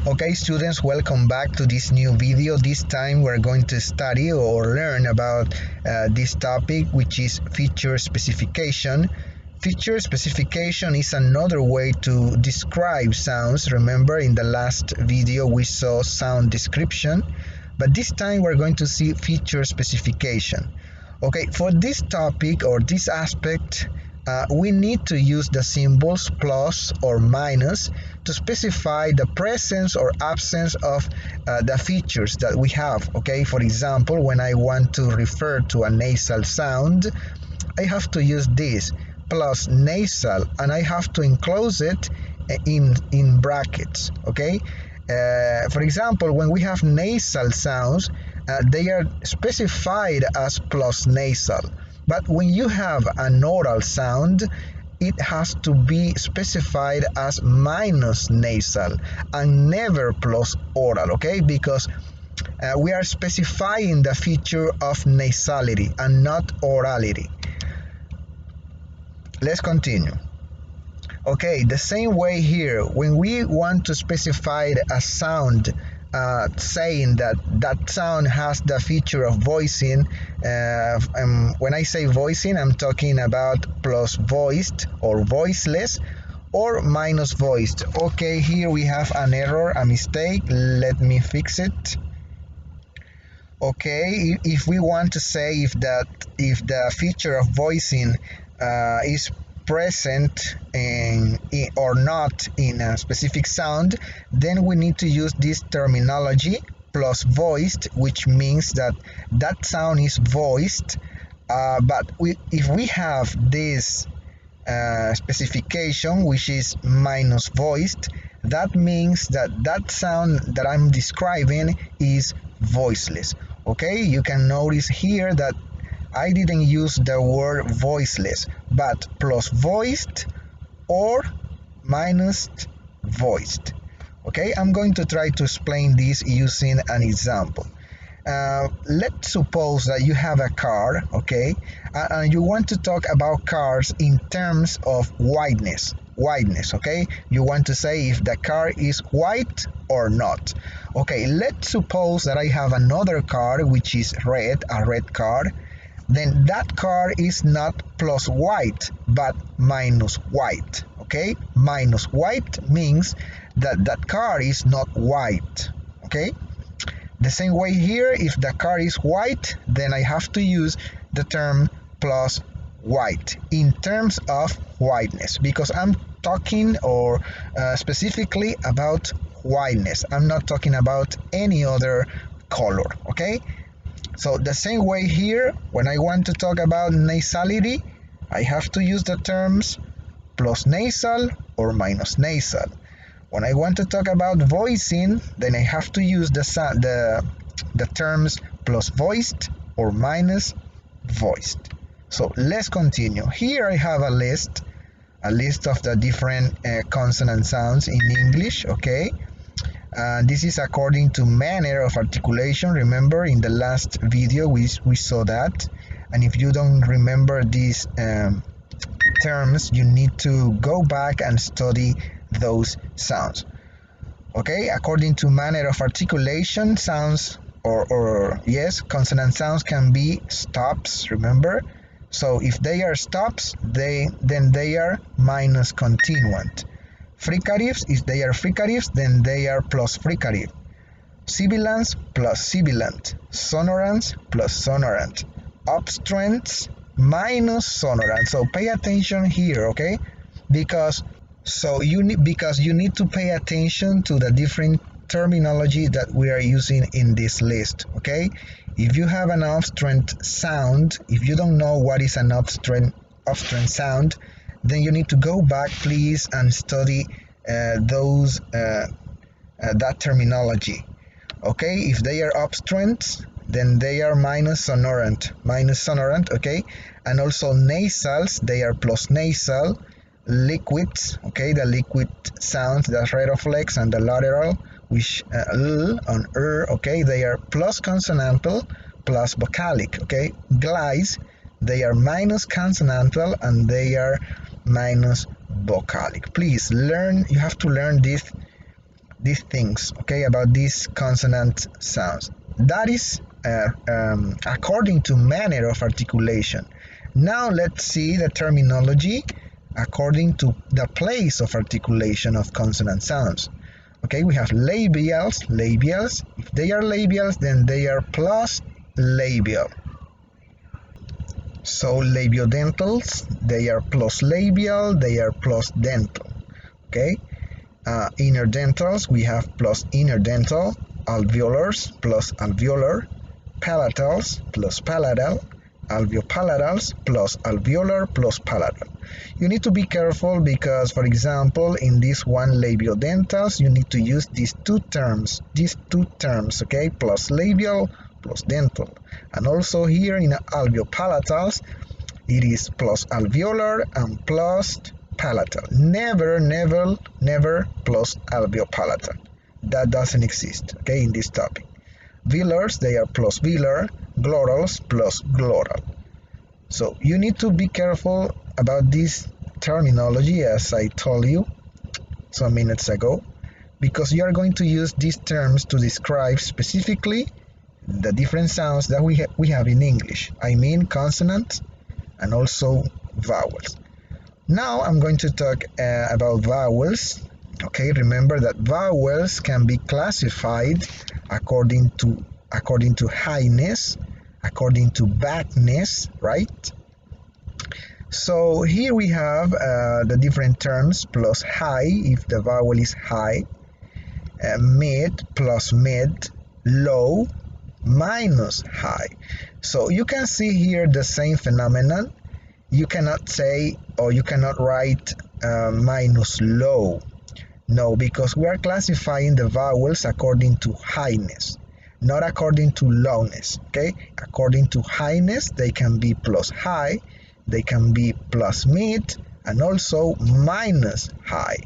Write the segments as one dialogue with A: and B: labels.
A: Okay, students, welcome back to this new video. This time we're going to study or learn about this topic, which is feature specification. Feature specification is another way to describe sounds. Remember, in the last video we saw sound description, but this time we're going to see feature specification. Okay, for this topic or this aspect, we need to use the symbols plus or minus to specify the presence or absence of the features that we have. Okay, for example, when I want to refer to a nasal sound, I have to use this plus nasal, and I have to enclose it in brackets. Okay, for example, when we have nasal sounds, they are specified as plus nasal. But when you have an oral sound, it has to be specified as minus nasal and never plus oral, okay? Because we are specifying the feature of nasality and not orality. Let's continue. Okay, the same way here, when we want to specify a sound, saying that that sound has the feature of voicing, when I say voicing, I'm talking about plus voiced or voiceless or minus voiced. Okay, here we have an error, a mistake. Let me fix it. Okay, if we want to say if the feature of voicing is present or not in a specific sound, then we need to use this terminology plus voiced, which means that that sound is voiced, but if we have this specification, which is minus voiced, that means that that sound that I'm describing is voiceless. Okay, you can notice here that I didn't use the word voiceless, but plus voiced or minus voiced. Okay, I'm going to try to explain this using an example. Let's suppose that you have a car, okay, and you want to talk about cars in terms of whiteness. Whiteness, okay? You want to say if the car is white or not. Okay, let's suppose that I have another car which is red, a red car. Then that car is not plus white but minus white. Okay, minus white means that that car is not white. Okay, the same way here, if the car is white, then I have to use the term plus white in terms of whiteness, because I'm talking or specifically about whiteness. I'm not talking about any other color. Okay, so the same way here, when I want to talk about nasality, I have to use the terms plus nasal or minus nasal. When I want to talk about voicing, then I have to use the terms plus voiced or minus voiced. So let's continue. Here I have a list of the different consonant sounds in English, okay? This is according to manner of articulation. Remember, in the last video we saw that. And if you don't remember these terms, you need to go back and study those sounds. Okay, according to manner of articulation, sounds or yes, consonant sounds can be stops, remember? So if they are stops, then they are minus continuant. Fricatives, if they are fricatives, then they are plus fricative. Sibilants plus sibilant. Sonorants plus sonorant. Obstruents minus sonorant. So pay attention here, okay? Because you need to pay attention to the different terminology that we are using in this list, okay? If you have an obstruent sound, if you don't know what is an obstruent sound, then you need to go back, please, and study that terminology. Okay, if they are obstruents, then they are minus sonorant, okay? And also nasals, they are plus nasal. Liquids, okay, the liquid sounds, the retroflex and the lateral, which l on okay, they are plus consonantal plus vocalic, okay? Glides, they are minus consonantal and they are minus vocalic. Please learn, you have to learn this these things, okay, about these consonant sounds. That is according to manner of articulation. Now let's see the terminology according to the place of articulation of consonant sounds. Okay, we have labials. Labials, if they are labials, then they are plus labial. So labiodentals, they are plus labial, they are plus dental. Okay, inner dentals, we have plus inner dental, alveolars plus alveolar, palatals plus palatal, alveopalatals plus alveolar plus palatal. You need to be careful because, for example, in this one labiodentals, you need to use these two terms, okay, plus labial plus dental. And also here in alveopalatals, it is plus alveolar and plus palatal. Never, never, never plus alveopalatal. That doesn't exist, okay, in this topic. Velars, they are plus velar, glottals plus glottal. So you need to be careful about this terminology, as I told you some minutes ago, because you are going to use these terms to describe specifically the different sounds that we have in English. I mean consonants and also vowels. Now I'm going to talk about vowels. Okay, remember that vowels can be classified according to highness, according to backness, right? So here we have the different terms: plus high if the vowel is high, mid plus mid, low minus high. So you can see here the same phenomenon. You cannot say, or you cannot write minus low. No, because we are classifying the vowels according to highness, not according to lowness, okay? According to highness, they can be plus high, they can be plus mid, and also minus high.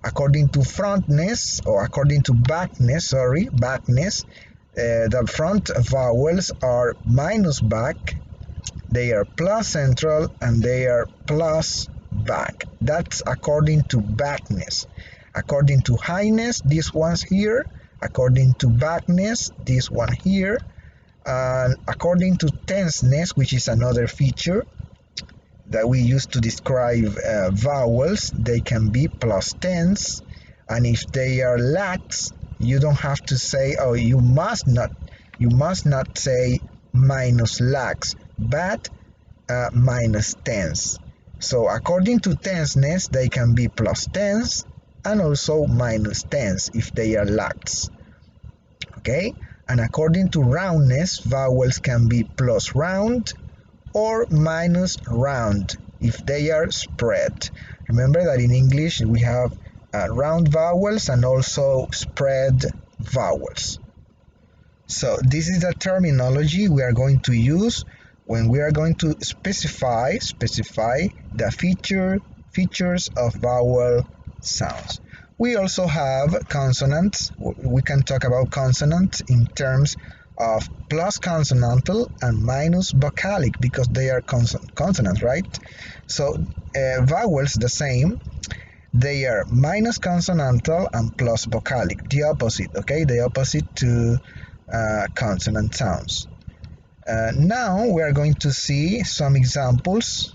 A: According to frontness, or according to backness, the front vowels are minus back, they are plus central, and they are plus back. That's according to backness. According to highness, these ones here. According to backness, this one here. And according to tenseness, which is another feature that we use to describe vowels, they can be plus tense. And if they are lax, you don't have to say, oh, you must not say minus lax, but minus tense. So according to tenseness, they can be plus tense and also minus tense if they are lax. Okay? And according to roundness, vowels can be plus round or minus round if they are spread. Remember that in English we have round vowels and also spread vowels. So this is the terminology we are going to use when we are going to specify the features of vowel sounds. We also have consonants. We can talk about consonants in terms of plus consonantal and minus vocalic because they are consonants, right? So vowels the same. They are minus consonantal and plus vocalic, the opposite, okay? The opposite to consonant sounds. Now we are going to see some examples.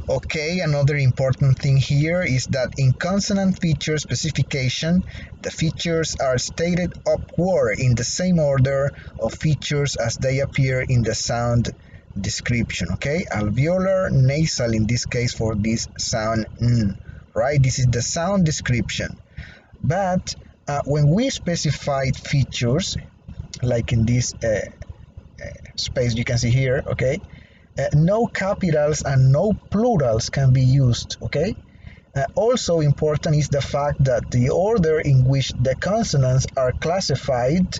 A: Okay, another important thing here is that in consonant feature specification, the features are stated upward in the same order of features as they appear in the sound description, okay? Alveolar, nasal in this case for this sound n, right? This is the sound description. But when we specified features, like in this space you can see here, okay? No capitals and no plurals can be used, okay? Also important is the fact that the order in which the consonants are classified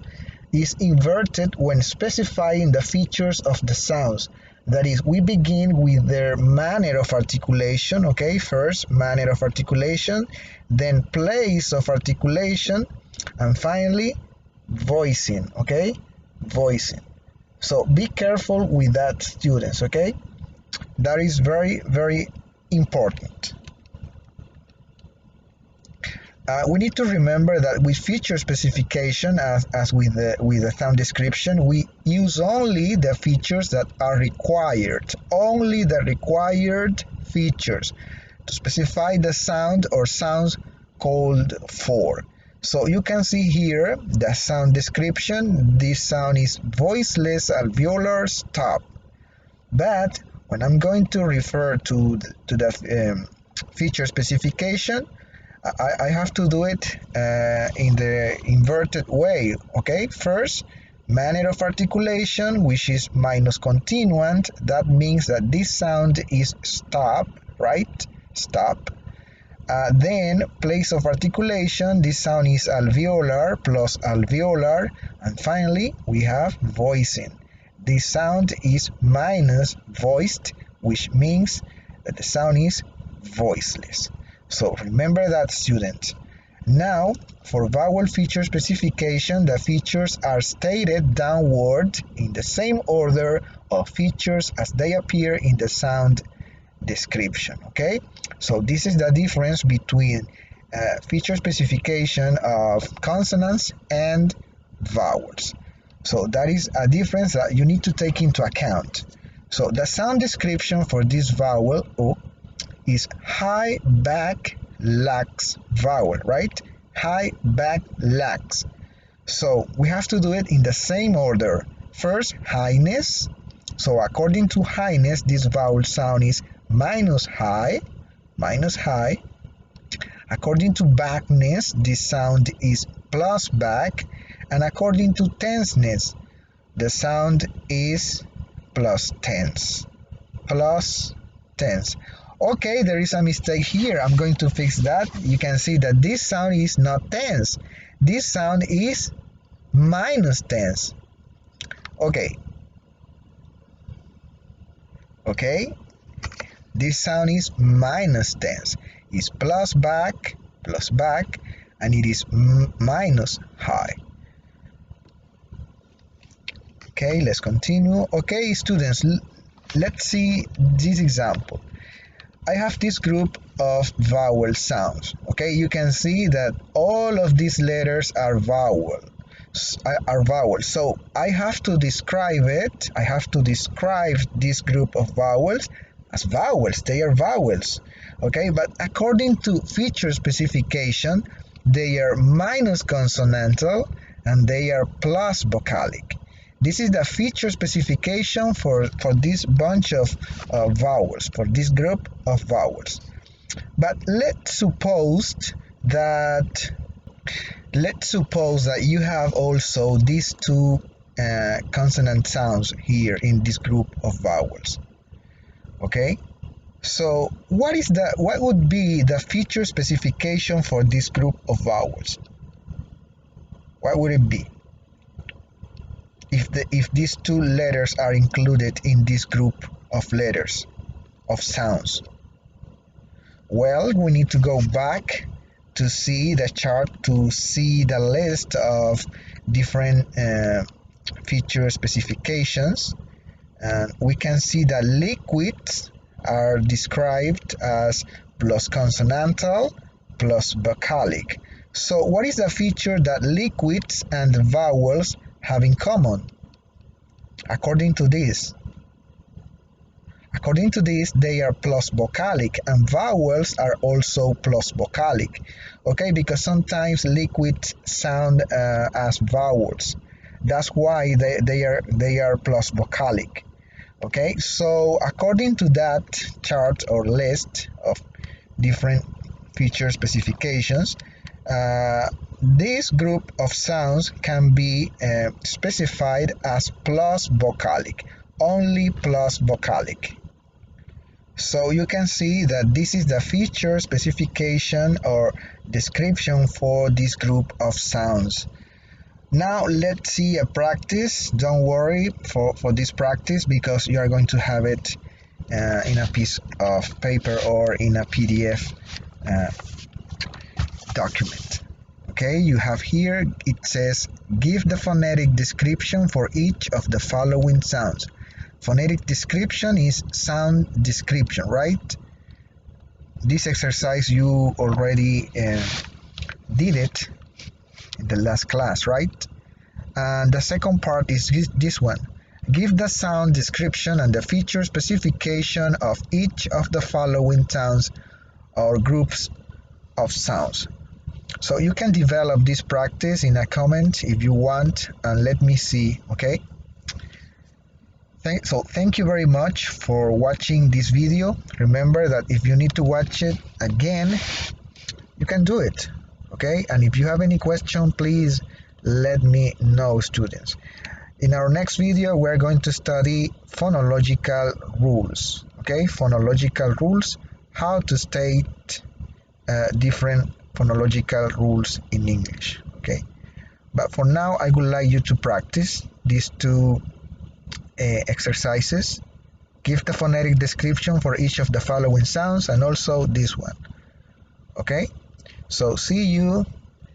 A: is inverted when specifying the features of the sounds. That is, we begin with their manner of articulation, okay? First, manner of articulation, then place of articulation, and finally, voicing, okay? Voicing. So be careful with that, students, okay? That is very, very important. We need to remember that with feature specification, as with the sound description, we use only the features that are required, only the required features to specify the sound or sounds called for. So you can see here the sound description. This sound is voiceless alveolar stop. But when I'm going to refer to the feature specification, I have to do it in the inverted way. Okay, first, manner of articulation, which is minus continuant. That means that this sound is stop, right? Stop. Then place of articulation, this sound is alveolar plus alveolar. And finally, we have voicing. This sound is minus voiced, which means that the sound is voiceless. So remember that, students. Now, for vowel feature specification, the features are stated downward in the same order of features as they appear in the sound description. Okay, so this is the difference between feature specification of consonants and vowels. So that is a difference that you need to take into account. So the sound description for this vowel O is high back lax vowel, right? High back lax. So we have to do it in the same order. First, highness. So according to highness, this vowel sound is minus high, minus high. According to backness, this sound is plus back. And according to tenseness, the sound is plus tense. Plus tense. Okay, there is a mistake here. I'm going to fix that. You can see that this sound is not tense. This sound is minus tense. Okay. Okay. This sound is minus tense. It's plus back, and it is minus high. Okay, let's continue. Okay, students, let's see this example. I have this group of vowel sounds. Okay, you can see that all of these letters are vowels. So I have to describe it. I have to describe this group of vowels as vowels. They are vowels. Okay, but according to feature specification, they are minus consonantal and they are plus vocalic. This is the feature specification for this bunch of vowels, for this group of vowels. But let's suppose that you have also these two consonant sounds here in this group of vowels. Okay? So what would be the feature specification for this group of vowels? What would it be? If these two letters are included in this group of letters, of sounds? Well, we need to go back to see the chart, to see the list of different feature specifications, and we can see that liquids are described as plus consonantal plus vocalic. So what is the feature that liquids and vowels have in common? According to this, they are plus vocalic, and vowels are also plus vocalic. Okay, because sometimes liquids sound as vowels. That's why they are plus vocalic. Okay, so according to that chart or list of different feature specifications, this group of sounds can be specified as plus vocalic, only plus vocalic. So you can see that this is the feature specification or description for this group of sounds. Now let's see a practice. Don't worry for this practice, because you are going to have it in a piece of paper or in a PDF document. Okay, you have here, it says, give the phonetic description for each of the following sounds. Phonetic description is sound description, right? This exercise you already did it in the last class, right? And the second part is this one. Give the sound description and the feature specification of each of the following sounds or groups of sounds. So you can develop this practice in a comment if you want and let me see, okay? So thank you very much for watching this video. Remember that if you need to watch it again, you can do it, okay? And if you have any question, please let me know, students. In our next video, we're going to study phonological rules, okay? Phonological rules, how to state different phonological rules in English, okay? But for now, I would like you to practice these two exercises. Give the phonetic description for each of the following sounds and also this one, okay? So see you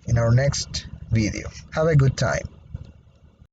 A: in our next video. Have a good time.